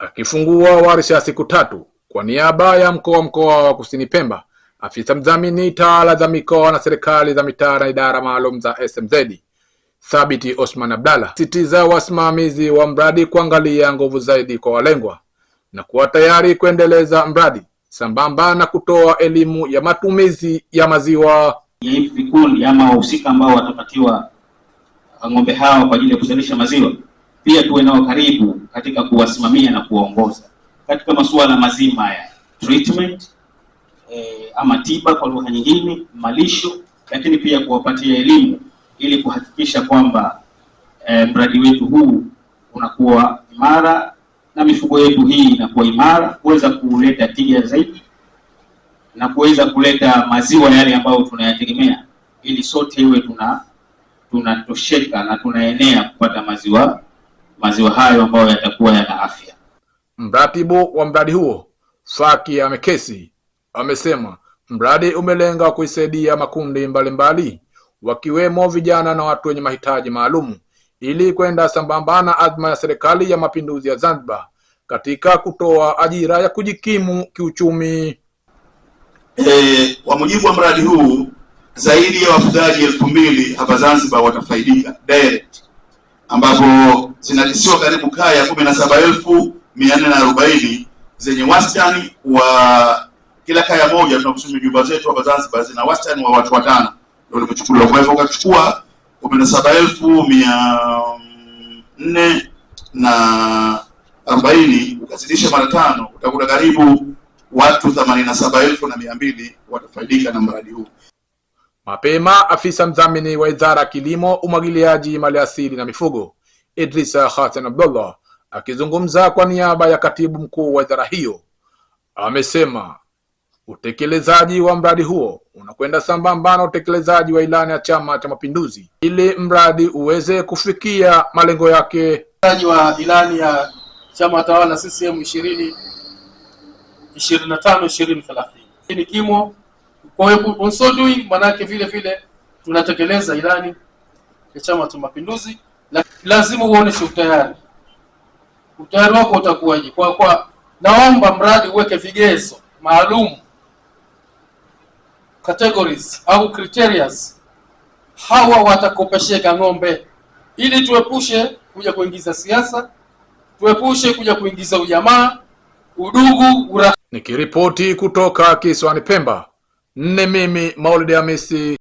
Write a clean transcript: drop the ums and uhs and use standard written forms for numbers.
Akifungua warsha siku 3 kwa niaba ya mkoa wa Kusini Pemba, afisa mdhamini tawala za mikoa na serikali za mitaa na idara maalum za SMZ, Thabiti Osman Abdalla, sitiza wasimamizi wa mradi kuangalia nguvu zaidi kwa walengwa na kuwa tayari kuendeleza mradi sambamba na kutoa elimu ya matumizi ya maziwa. Vikundi ama wahusika ambao watapatiwa ng'ombe hawa kwa ajili ya kuzalisha maziwa, pia tuwe nao karibu katika kuwasimamia na kuwaongoza katika masuala mazima ya treatment ama tiba kwa lugha nyingine, malisho, lakini pia kuwapatia elimu ili kuhakikisha kwamba mradi wetu huu unakuwa imara na mifugo yetu hii inakuwa imara, kuweza kuleta tija zaidi na kuweza kuleta maziwa yale ambayo tunayategemea, ili sote iwe tunatosheka na tunaenea kupata maziwa hayo ambayo yatakuwa yana afya. Mratibu wa mradi huo Faki Amekesi amesema mradi umelenga kuisaidia makundi mbalimbali wakiwemo vijana na watu wenye mahitaji maalum ili kwenda sambamba na azma ya Serikali ya Mapinduzi ya Zanzibar katika kutoa ajira ya kujikimu kiuchumi. Kwa mujibu wa mradi huu, zaidi ya wafugaji 2000 hapa Zanzibar watafaidika direct, ambapo zinakisiwa karibu kaya 17440 zenye wastani wa kila kaya moja. Tunakusanya nyumba zetu hapa Zanzibar zina wastani wa watu 5 ndio walipochukuliwa. Kwa hivyo ukachukua 17440 ukazidisha mara 5 utakuta karibu watu 87,200 watafaidika na mradi huu. Mapema afisa mdhamini wa Idara ya Kilimo, Umwagiliaji, Maliasili na Mifugo, Idrisa Hassan Abdullah, akizungumza kwa niaba ya katibu mkuu wa idara hiyo, amesema utekelezaji wa mradi huo unakwenda sambamba na utekelezaji wa ilani ya Chama cha Mapinduzi ili mradi uweze kufikia malengo yake. Utekelezaji wa ilani ya chama tawala CCM 2025-2030 ni kimo. Kwa hiyo so doing manake vile tunatekeleza ilani ya Chama cha Mapinduzi, lazima uoneshe utayari. Utayari wako utakuwaje? Kwa naomba mradi uweke vigezo maalum, categories au criterias, hawa watakopesheka ng'ombe, ili tuepushe kuja kuingiza siasa, tuepushe kuja kuingiza ujamaa, udugu, Nikiripoti kutoka Kisiwani Pemba, mimi Maulid Hamisi.